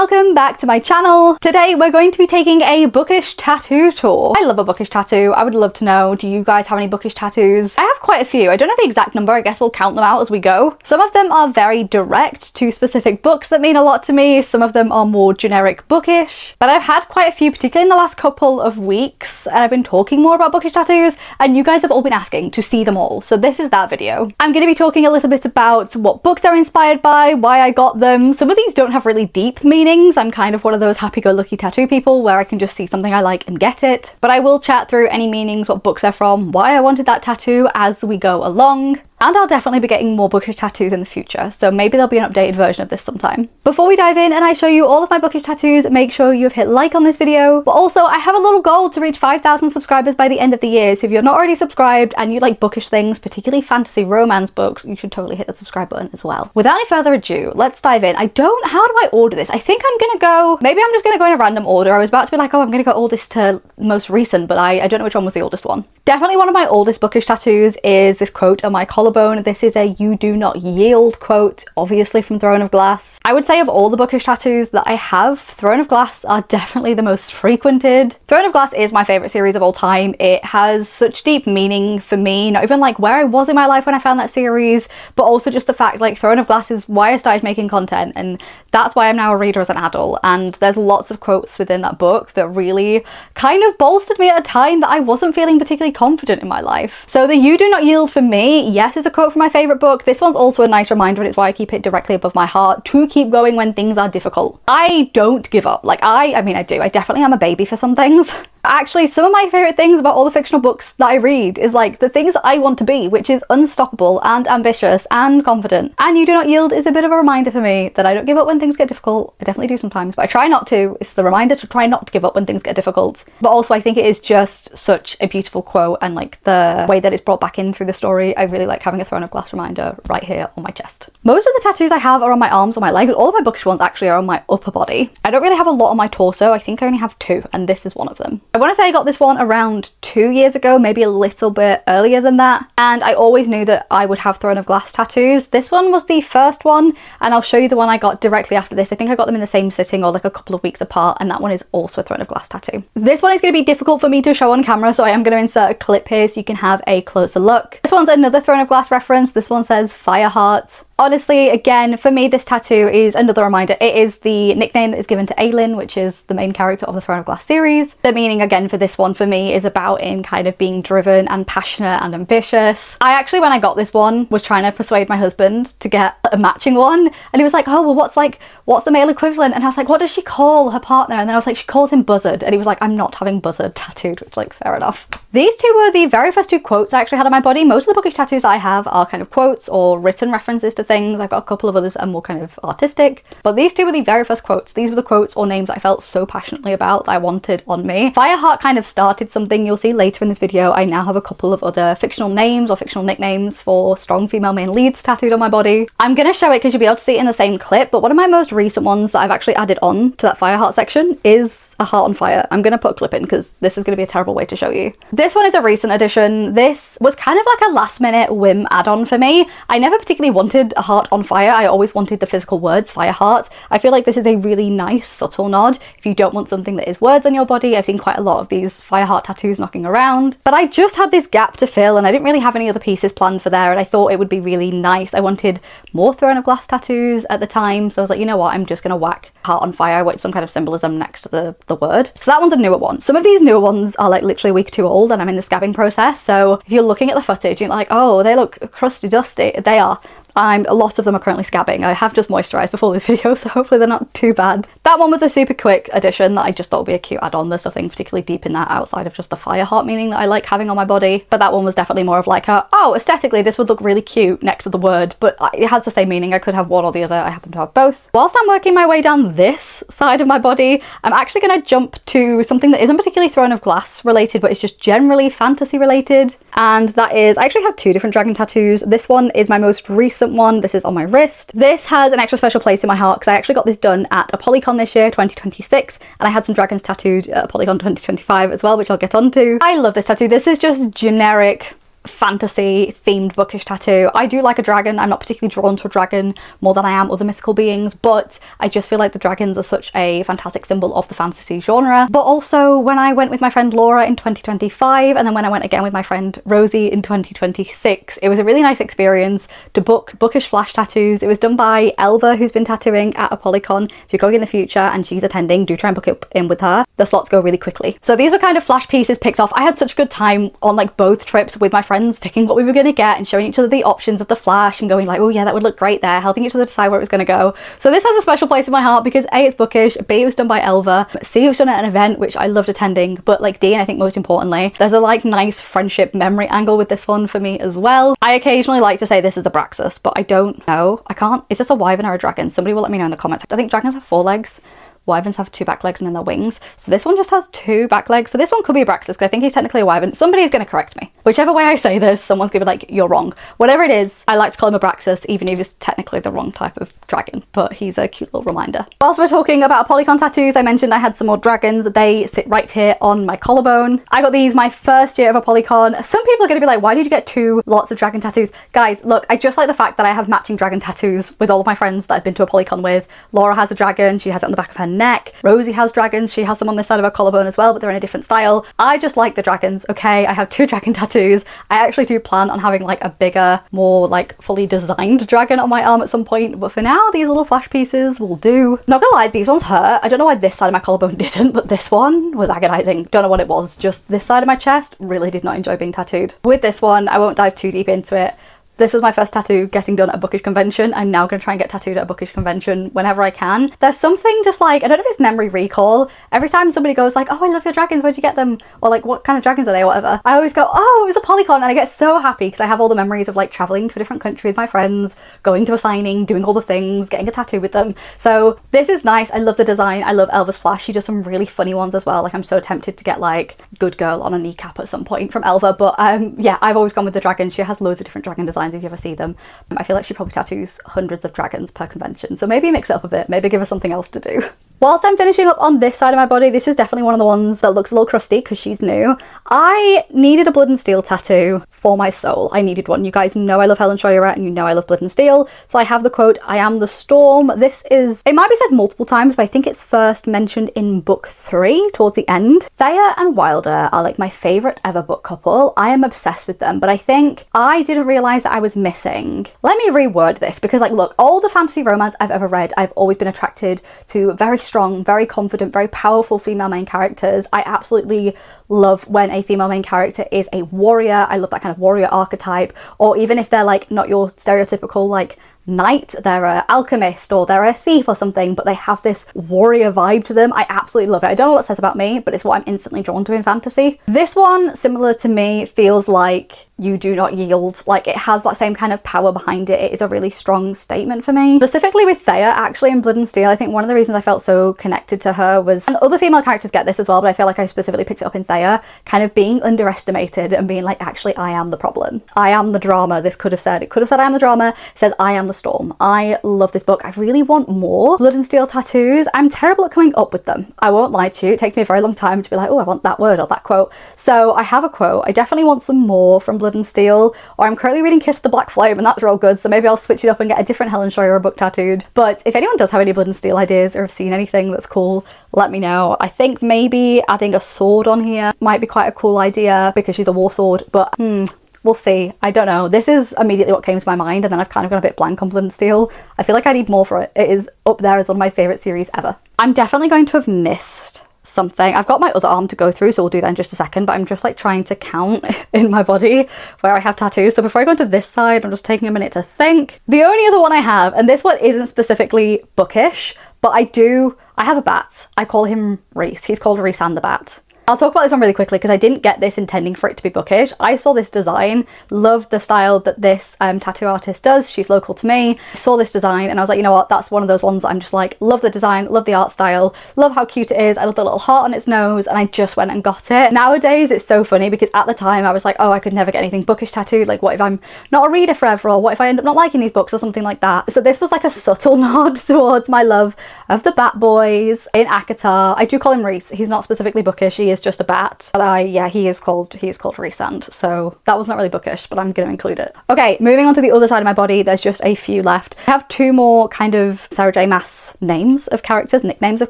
welcome back to my channel. Today we're going to be taking a bookish tattoo tour. I love a bookish tattoo. I would love to know, do you guys have any bookish tattoos? I have quite a few. I don't know the exact number. I guess we'll count them out as we go. Some of them are very direct to specific books that mean a lot to me. Some of them are more generic bookish. But I've had quite a few, particularly in the last couple of weeks, and I've been talking more about bookish tattoos, and you guys have all been asking to see them all. So this is that video. I'm going to be talking a little bit about what books they're inspired by, why I got them. Some of these don't have really deep meanings. I'm kind of one of those happy-go-lucky tattoo people where I can just see something I like and get it. But I will chat through any meanings, what books they're from, why I wanted that tattoo as we go along. And I'll definitely be getting more bookish tattoos in the future, so maybe there'll be an updated version of this sometime. Before we dive in and I show you all of my bookish tattoos, make sure you have hit like on this video. But also, I have a little goal to reach 5,000 subscribers by the end of the year, so if you're not already subscribed and you like bookish things, particularly fantasy romance books, you should totally hit the subscribe button as well. Without any further ado, let's dive in. How do I order this? I think I'm gonna go, maybe I'm just gonna go in a random order. I was about to be like, oh, I'm gonna go oldest to most recent, but I don't know which one was the oldest one. Definitely one of my oldest bookish tattoos is this quote on my collarbone. This is a "You do not yield" quote, obviously from Throne of Glass. I would say of all the bookish tattoos that I have, Throne of Glass are definitely the most frequented. Throne of Glass is my favourite series of all time. It has such deep meaning for me, not even like where I was in my life when I found that series, but also just the fact like Throne of Glass is why I started making content, and that's why I'm now a reader as an adult. And there's lots of quotes within that book that really kind of bolstered me at a time that I wasn't feeling particularly confident in my life. So the "You do not yield" for me, yes, is a quote from my favourite book. This one's also a nice reminder, and it's why I keep it directly above my heart, to keep going when things are difficult. I don't give up. Like I mean I do. I definitely am a baby for some things. Actually, some of my favourite things about all the fictional books that I read is like the things that I want to be, which is unstoppable and ambitious and confident. And "You do not yield" is a bit of a reminder for me that I don't give up when things get difficult. I definitely do sometimes, but I try not to. It's the reminder to try not to give up when things get difficult. But also I think it is just such a beautiful quote, and like the way that it's brought back in through the story, I really like having a Throne of Glass reminder right here on my chest. Most of the tattoos I have are on my arms or my legs. All of my bookish ones actually are on my upper body. I don't really have a lot on my torso. I think I only have two, and this is one of them. I want to say I got this one around 2 years ago, maybe a little bit earlier than that, and I always knew that I would have Throne of Glass tattoos. This one was the first one, and I'll show you the one I got directly after this. I think I got them in the same sitting or like a couple of weeks apart, and that one is also a Throne of Glass tattoo. This one is going to be difficult for me to show on camera, so I am going to insert a clip here so you can have a closer look. This one's another Throne of Glass reference. This one says Fireheart. Honestly, again, for me, this tattoo is another reminder. It is the nickname that is given to Aelin, which is the main character of the Throne of Glass series. The meaning, again, for this one for me is about in kind of being driven and passionate and ambitious. I actually, when I got this one, was trying to persuade my husband to get a matching one. And he was like, oh, well, what's the male equivalent? And I was like, what does she call her partner? And then I was like, she calls him Buzzard. And he was like, I'm not having Buzzard tattooed, which, like, fair enough. These two were the very first two quotes I actually had on my body. Most of the bookish tattoos I have are kind of quotes or written references to things. I've got a couple of others that are more kind of artistic, but these two were the very first quotes. These were the quotes or names I felt so passionately about that I wanted on me. Fireheart kind of started something you'll see later in this video. I now have a couple of other fictional names or fictional nicknames for strong female main leads tattooed on my body. I'm gonna show it because you'll be able to see it in the same clip, but one of my most recent ones that I've actually added on to that Fireheart section is a heart on fire. I'm gonna put a clip in because this is gonna be a terrible way to show you. This one is a recent addition. This was kind of like a last minute whim add-on for me. I never particularly wanted a heart on fire. I always wanted the physical words Fireheart. I feel like this is a really nice subtle nod if you don't want something that is words on your body. I've seen quite a lot of these Fireheart tattoos knocking around, but I just had this gap to fill and I didn't really have any other pieces planned for there, and I thought it would be really nice. I wanted more Throne of Glass tattoos at the time, so I was like, you know what, I'm just gonna whack heart on fire with some kind of symbolism next to the word. So that one's a newer one. Some of these newer ones are like literally a week or two old and I'm in the scabbing process, so if you're looking at the footage you're like, oh, they look crusty dusty. They are. A lot of them are currently scabbing. I have just moisturised before this video, so hopefully they're not too bad. That one was a super quick addition that I just thought would be a cute add-on. There's nothing particularly deep in that outside of just the Fireheart meaning that I like having on my body. But that one was definitely more of like a, oh, aesthetically this would look really cute next to the word, but it has the same meaning. I could have one or the other. I happen to have both. Whilst I'm working my way down this side of my body, I'm actually going to jump to something that isn't particularly Throne of Glass related, but it's just generally fantasy related. And that is, I actually have two different dragon tattoos. This one is my most recent one. This is on my wrist. This has an extra special place in my heart because I actually got this done at a Polycon this year, 2026, and I had some dragons tattooed at Polycon 2025 as well, which I'll get onto. I love this tattoo. This is just generic fantasy themed bookish tattoo. I do like a dragon. I'm not particularly drawn to a dragon more than I am other mythical beings, but I just feel like the dragons are such a fantastic symbol of the fantasy genre. But also when I went with my friend Laura in 2025, and then when I went again with my friend Rosie in 2026, it was a really nice experience to book bookish flash tattoos. It was done by Elva, who's been tattooing at a Polycon. If you're going in the future and she's attending, do try and book it in with her. The slots go really quickly. So these were kind of flash pieces picked off. I had such a good time on like both trips with my friends, picking what we were going to get and showing each other the options of the flash and going like, oh yeah, that would look great there, helping each other decide where it was going to go. So this has a special place in my heart because A, it's bookish, B, it was done by Elva, C, it was done at an event which I loved attending, but like D, and I think most importantly, there's a like nice friendship memory angle with this one for me as well. I occasionally like to say this is a Braxis, but I don't know. I can't. Is this a wyvern or a dragon? Somebody will let me know in the comments. I think dragons have 4 legs. Wyverns have 2 back legs and then their wings. So this one just has 2 back legs. So this one could be a Braxis because I think he's technically a wyvern. Somebody is going to correct me. Whichever way I say this, someone's going to be like, you're wrong. Whatever it is, I like to call him a Braxis, even if he's technically the wrong type of dragon. But he's a cute little reminder. Whilst we're talking about Polycon tattoos, I mentioned I had some more dragons. They sit right here on my collarbone. I got these my first year of a Polycon. Some people are going to be like, why did you get 2 lots of dragon tattoos? Guys, look, I just like the fact that I have matching dragon tattoos with all of my friends that I've been to a Polycon with. Laura has a dragon. She has it on the back of her neck. Rosie has dragons. She has them on this side of her collarbone as well, but they're in a different style. I just like the dragons, okay? I have 2 dragon tattoos. I actually do plan on having like a bigger, more like fully designed dragon on my arm at some point, but for now, these little flash pieces will do. Not gonna lie, these ones hurt. I don't know why this side of my collarbone didn't, but this one was agonizing. Don't know what it was, just this side of my chest really did not enjoy being tattooed. With this one, I won't dive too deep into it. This was my first tattoo getting done at a bookish convention. I'm now going to try and get tattooed at a bookish convention whenever I can. There's something just like, I don't know if it's memory recall. Every time somebody goes like, oh, I love your dragons, where'd you get them? Or like, what kind of dragons are they or whatever. I always go, oh, it was a Polycon. And I get so happy because I have all the memories of like traveling to a different country with my friends, going to a signing, doing all the things, getting a tattoo with them. So this is nice. I love the design. I love Elva's flash. She does some really funny ones as well. Like I'm so tempted to get like good girl on a kneecap at some point from Elva. But yeah, I've always gone with the dragon. She has loads of different dragon designs if you ever see them. I feel like she probably tattoos hundreds of dragons per convention, so maybe mix it up a bit, maybe give her something else to do. Whilst I'm finishing up on this side of my body, this is definitely one of the ones that looks a little crusty because she's new. I needed a Blood and Steel tattoo for my soul. I needed one. You guys know I love Helen Scheurer and you know I love Blood and Steel. So I have the quote, I am the storm. This is, it might be said multiple times, but I think it's first mentioned in book 3 towards the end. Thea and Wilder are like my favourite ever book couple. I am obsessed with them, but I think I didn't realise that I was missing. Let me reword this because like, look, all the fantasy romance I've ever read, I've always been attracted to very strong, very confident, very powerful female main characters. I absolutely love when a female main character is a warrior. I love that kind of warrior archetype, or even if they're like not your stereotypical like knight, they're an alchemist or they're a thief or something, but they have this warrior vibe to them. I absolutely love it. I don't know what it says about me, but it's what I'm instantly drawn to in fantasy. This one, similar to me, feels like you do not yield. Like it has that same kind of power behind it. It is a really strong statement for me. Specifically with Thea, actually in Blood and Steel, I think one of the reasons I felt so connected to her was, and other female characters get this as well, but I feel like I specifically picked it up in Thea, kind of being underestimated and being like, actually, I am the problem. I am the drama. This could have said, it could have said I am the drama. It says I am the storm. I love this book. I really want more Blood and Steel tattoos. I'm terrible at coming up with them. I won't lie to you. It takes me a very long time to be like, oh, I want that word or that quote. So I have a quote. I definitely want some more from Blood and Steel, or I'm currently reading Kiss the Black Flame and that's real good, so maybe I'll switch it up and get a different Helen Scheurer book tattooed. But if anyone does have any Blood and Steel ideas or have seen anything that's cool, let me know. I think maybe adding a sword on here might be quite a cool idea because she's a war sword, but we'll see. I don't know. This is immediately what came to my mind and then I've kind of gone a bit blank on Blood and Steel. I feel like I need more for it. It is up there as one of my favourite series ever. I'm definitely going to have missed something. I've got my other arm to go through, so we'll do that in just a second, but I'm just like trying to count in my body where I have tattoos. So before I go into this side, I'm just taking a minute to think. The only other one I have, and this one isn't specifically bookish, but I have a bat. I call him Reese. He's called Reese and the Bat. I'll talk about this one really quickly because I didn't get this intending for it to be bookish. I saw this design, loved the style that this tattoo artist does. She's local to me. I saw this design and I was like, you know what, that's one of those ones that I'm just like, love the design, love the art style, love how cute it is. I love the little heart on its nose, and I just went and got it. Nowadays it's so funny because at the time I was like, oh, I could never get anything bookish tattooed. Like, what if I'm not a reader forever, or what if I end up not liking these books or something like that? So this was like a subtle nod towards my love of the Bat Boys in ACOTAR. I do call him Reese. He's not specifically bookish. He is is just a bat. But yeah, he is called Rhysand, so that was not really bookish, but I'm gonna include it. Okay, moving on to the other side of my body, there's just a few left. I have two more kind of Sarah J Maas names of characters, nicknames of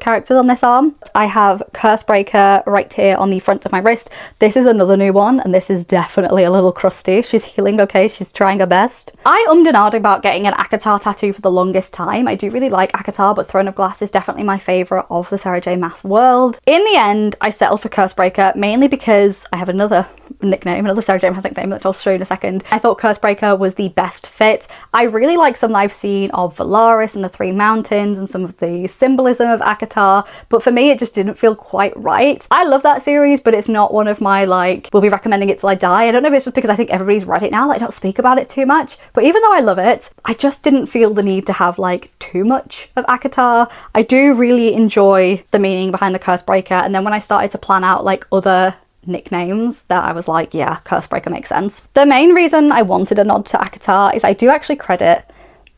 characters on this arm. I have Cursebreaker right here on the front of my wrist. This is another new one, and this is definitely a little crusty. She's healing okay, she's trying her best. I ummed and ahed about getting an ACOTAR tattoo for the longest time. I do really like ACOTAR, but Throne of Glass is definitely my favourite of the Sarah J Maas world. In the end, I settled for Cursebreaker, mainly because I have another nickname, another Sarah J Maas nickname that I'll show you in a second. I thought Cursebreaker was the best fit. I really like some that I've seen of Valaris and the Three Mountains and some of the symbolism of ACOTAR, but for me it just didn't feel quite right. I love that series, but it's not one of my, like, will be recommending it till I die. I don't know if it's just because I think everybody's read it now, like, I don't speak about it too much, but even though I love it, I just didn't feel the need to have like too much of ACOTAR. I do really enjoy the meaning behind the Cursebreaker, and then when I started to plan out like other nicknames, that I was like, yeah, Cursebreaker makes sense. The main reason I wanted a nod to ACOTAR is I do actually credit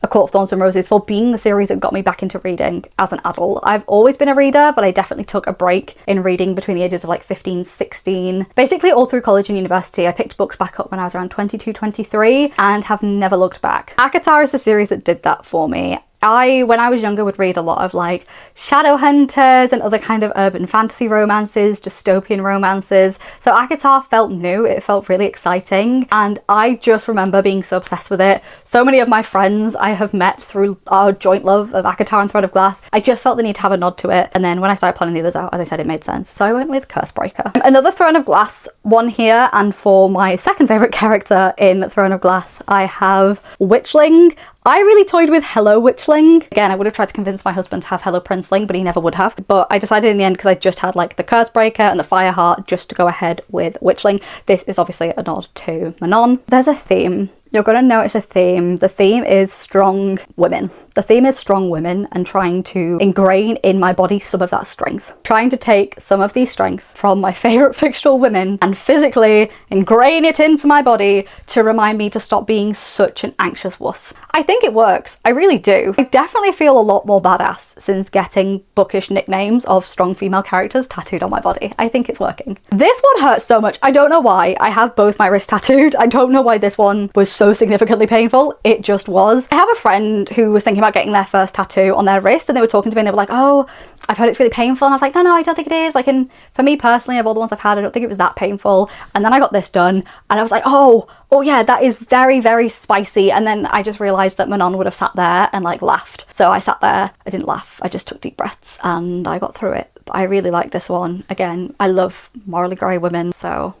A Court of Thorns and Roses for being the series that got me back into reading as an adult. I've always been a reader, but I definitely took a break in reading between the ages of like 15, 16. Basically all through college and university, I picked books back up when I was around 22, 23 and have never looked back. ACOTAR is the series that did that for me. When I was younger, would read a lot of like Shadowhunters and other kind of urban fantasy romances, dystopian romances. So ACOTAR felt new, it felt really exciting, and I just remember being so obsessed with it. So many of my friends I have met through our joint love of ACOTAR and Throne of Glass. I just felt the need to have a nod to it, and then when I started planning the others out, as I said, it made sense. So I went with Cursebreaker. Another Throne of Glass one here, and for my second favourite character in Throne of Glass, I have Witchling. I really toyed with Hello Witchling. Again, I would have tried to convince my husband to have Hello Princeling, but he never would have. But I decided in the end, because I just had like the Cursebreaker and the Fireheart, just to go ahead with Witchling. This is obviously a nod to Manon. There's a theme. You're going to notice a theme. The theme is strong women. The theme is strong women and trying to ingrain in my body some of that strength. Trying to take some of the strength from my favourite fictional women and physically ingrain it into my body to remind me to stop being such an anxious wuss. I think it works. I really do. I definitely feel a lot more badass since getting bookish nicknames of strong female characters tattooed on my body. I think it's working. This one hurts so much. I don't know why. I have both my wrists tattooed. I don't know why this one was so significantly painful. It just was. I have a friend who was thinking about getting their first tattoo on their wrist, and they were talking to me and they were like, oh, I've heard it's really painful, and I was like, no, I don't think it is. Like, for me personally, of all the ones I've had, I don't think it was that painful. And then I got this done and I was like, oh yeah, that is very, very spicy. And then I just realized that Manon would have sat there and like laughed. So I sat there, I didn't laugh, I just took deep breaths and I got through it. But I really like this one. Again, I love morally grey women, so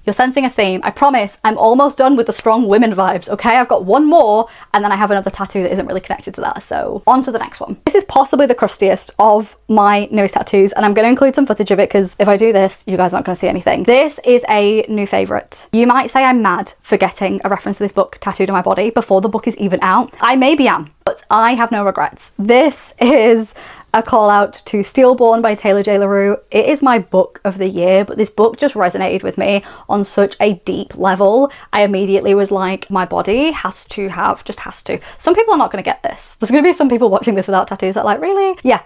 you're sensing a theme. I promise I'm almost done with the strong women vibes, okay? I've got one more and then I have another tattoo that isn't really connected to that, so on to the next one. This is possibly the crustiest of my newest tattoos, and I'm going to include some footage of it because if I do this, you guys aren't going to see anything. This is a new favourite. You might say I'm mad for getting a reference to this book tattooed on my body before the book is even out. I maybe am, but I have no regrets. This is a call out to Steelborn by Taylor J. LaRue. It is my book of the year, but this book just resonated with me on such a deep level. I immediately was like, my body has to have, just has to. Some people are not going to get this. There's going to be some people watching this without tattoos that are like, really? Yeah,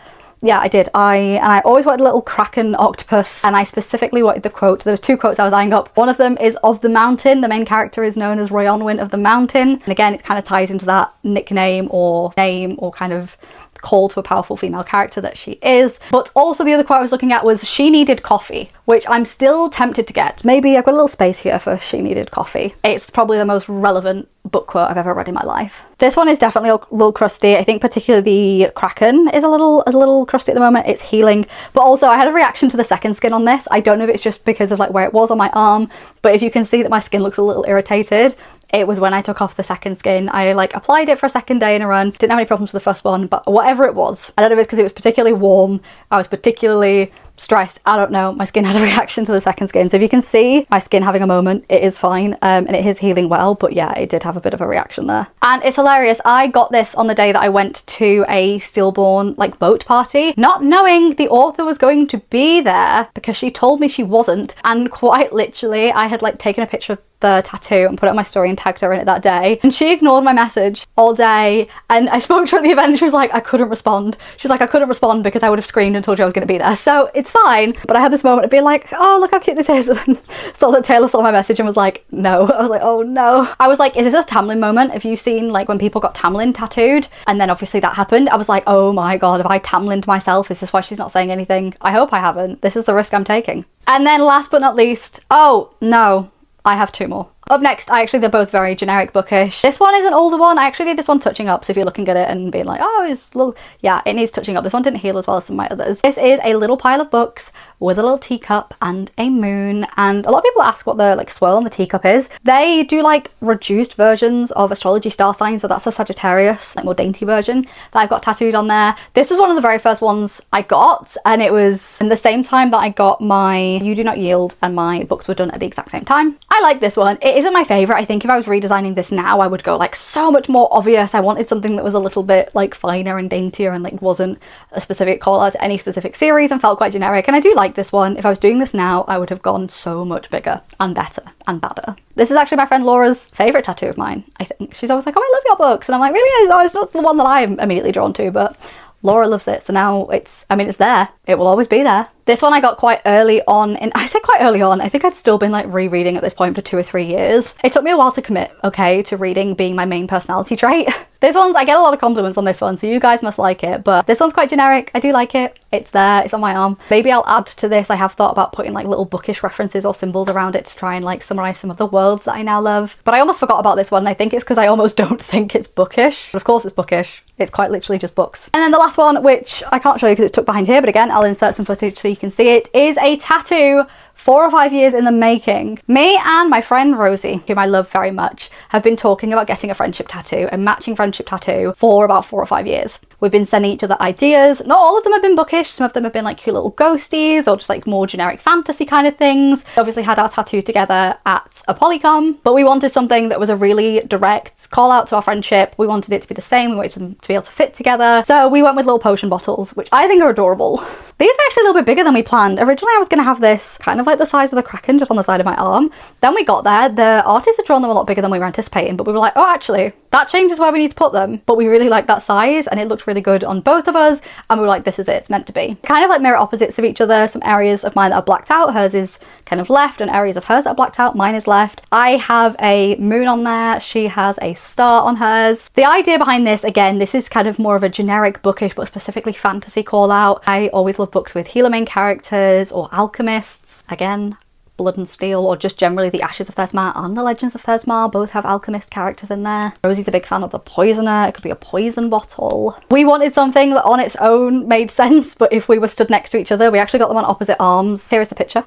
I did. I always wanted a little kraken octopus, and I specifically wanted the quote. There was two quotes I was eyeing up. One of them is of the mountain. The main character is known as Rhionwyn of the Mountain. And again, it kind of ties into that nickname or name or kind of call to a powerful female character that she is. But also the other quote I was looking at was she needed coffee, which I'm still tempted to get. Maybe I've got a little space here for she needed coffee. It's probably the most relevant book quote I've ever read in my life. This one is definitely a little crusty. I think particularly the kraken is a little crusty at the moment. It's healing, but also I had a reaction to the second skin on this. I don't know if it's just because of like where it was on my arm, but if you can see that my skin looks a little irritated, it was when I took off the second skin. I like applied it for a second day in a run. Didn't have any problems with the first one, but whatever it was, I don't know if it's because it was particularly warm, I was particularly stressed, I don't know, my skin had a reaction to the second skin. So if you can see my skin having a moment, it is fine, and it is healing well, but yeah, it did have a bit of a reaction there. And it's hilarious, I got this on the day that I went to a Steelborn like boat party, not knowing the author was going to be there because she told me she wasn't, and quite literally I had like taken a picture of the tattoo and put it on my story and tagged her in it that day, and she ignored my message all day. And I spoke to her at the event and she was like, I couldn't respond. She's like, I couldn't respond because I would have screamed and told you I was going to be there. So it's fine. But I had this moment of being like, oh, look how cute this is. And then saw that Taylor saw my message and was like, no. I was like, oh no. I was like, is this a Tamlin moment? Have you seen like when people got Tamlin tattooed? And then obviously that happened. I was like, oh my God, have I Tamlined myself? Is this why she's not saying anything? I hope I haven't. This is the risk I'm taking. And then last but not least, oh no, I have 2 more. Up next, they're both very generic bookish. This one is an older one. I actually need this one touching up, so if you're looking at it and being like, oh, it's little, yeah, it needs touching up. This one didn't heal as well as some of my others. This is a little pile of books with a little teacup and a moon, and a lot of people ask what the like swirl on the teacup is. They do like reduced versions of astrology star signs, so that's a Sagittarius, like more dainty version that I've got tattooed on there. This was one of the very first ones I got, and it was in the same time that I got my You Do Not Yield, and my books were done at the exact same time. I like this one. It isn't my favorite. I think if I was redesigning this now, I would go like so much more obvious. I wanted something that was a little bit like finer and daintier and like wasn't a specific call out to any specific series and felt quite generic, and I do like this one. If I was doing this now, I would have gone so much bigger and better and badder. This is actually my friend Laura's favourite tattoo of mine, I think. She's always like, oh, I love your books, and I'm like, really? It's not the one that I'm immediately drawn to, but Laura loves it, so now it's there. It will always be there. This one I got quite early on, and I said quite early on, I think I'd still been like rereading at this point for 2 or 3 years. It took me a while to commit, okay, to reading being my main personality trait. This one's, I get a lot of compliments on this one, so you guys must like it, but this one's quite generic. I do like it. It's there, it's on my arm. Maybe I'll add to this. I have thought about putting like little bookish references or symbols around it to try and like summarize some of the worlds that I now love. But I almost forgot about this one. I think it's because I almost don't think it's bookish. But of course it's bookish. It's quite literally just books. And then the last one, which I can't show you because it's tucked behind here, but again, I'll insert some footage so you can see it, is a tattoo 4 or 5 years in the making. Me and my friend Rosie, whom I love very much, have been talking about getting a friendship tattoo, a matching friendship tattoo, for about 4 or 5 years. We've been sending each other ideas. Not all of them have been bookish. Some of them have been like cute little ghosties or just like more generic fantasy kind of things. We obviously had our tattoo together at a Polycom, but we wanted something that was a really direct call out to our friendship. We wanted it to be the same. We wanted them to be able to fit together. So we went with little potion bottles, which I think are adorable. These are actually a little bit bigger than we planned. Originally I was going to have this kind of like the size of the Kraken just on the side of my arm. Then we got there, the artist had drawn them a lot bigger than we were anticipating, but we were like, oh, actually that changes where we need to put them. But we really liked that size and it looked really good on both of us, and we were like, this is it, it's meant to be. Kind of like mirror opposites of each other. Some areas of mine that are blacked out, hers is kind of left, and areas of hers that are blacked out, mine is left. I have a moon on there, she has a star on hers. The idea behind this, again, this is kind of more of a generic bookish but specifically fantasy call out. I always love books with healer main characters or alchemists. Again, Blood and Steel, or just generally the Ashes of Thesmar and the Legends of Thesmar both have alchemist characters in there. Rosie's a big fan of the Poisoner. It could be a poison bottle. We wanted something that on its own made sense, but if we were stood next to each other, we actually got them on opposite arms. Here is the picture.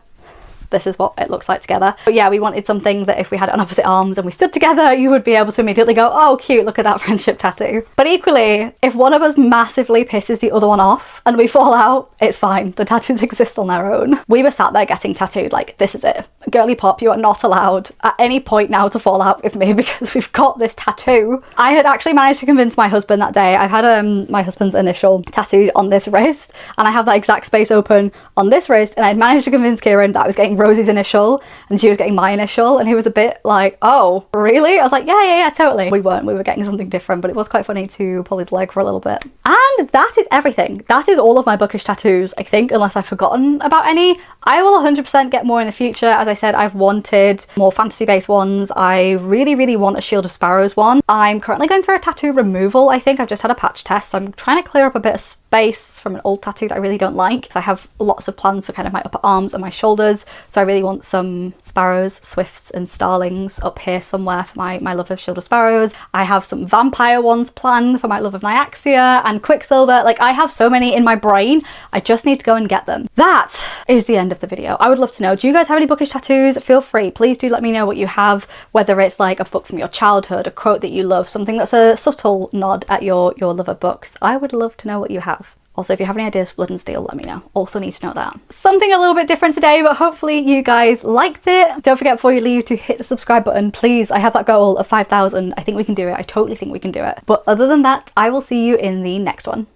This is what it looks like together. But yeah, we wanted something that if we had it on opposite arms and we stood together, you would be able to immediately go, oh cute, look at that friendship tattoo. But equally, if one of us massively pisses the other one off and we fall out, it's fine. The tattoos exist on their own. We were sat there getting tattooed like, this is it. Girly pop, you are not allowed at any point now to fall out with me because we've got this tattoo. I had actually managed to convince my husband that day. I've had my husband's initial tattooed on this wrist, and I have that exact space open on this wrist, and I'd managed to convince Kieran that I was getting Rosie's initial and she was getting my initial, and he was a bit like, oh really? I was like, yeah, totally. We were getting something different, but it was quite funny to pull his leg for a little bit. And that is everything. That is all of my bookish tattoos, I think, unless I've forgotten about any. I will 100% get more in the future. As I said, I've wanted more fantasy based ones. I really want a Shield of Sparrows one. I'm currently going through a tattoo removal. I think I've just had a patch test, so I'm trying to clear up a bit of space from an old tattoo that I really don't like, because I have lots of plans for kind of my upper arms and my shoulders, so I really want some sparrows, swifts and starlings up here somewhere for my love of Shield of Sparrows. I have some vampire ones planned for my love of Nyaxia and Quicksilver. Like, I have so many in my brain, I just need to go and get them. That is the end of the video. I would love to know, do you guys have any bookish tattoos? Feel free, please do let me know what you have, whether it's like a book from your childhood, a quote that you love, something that's a subtle nod at your love of books. I would love to know what you have. Also, if you have any ideas for Blood and Steel, let me know. Also need to know that. Something a little bit different today, but hopefully you guys liked it. Don't forget before you leave to hit the subscribe button, please. I have that goal of 5,000. I think we can do it. I totally think we can do it. But other than that, I will see you in the next one.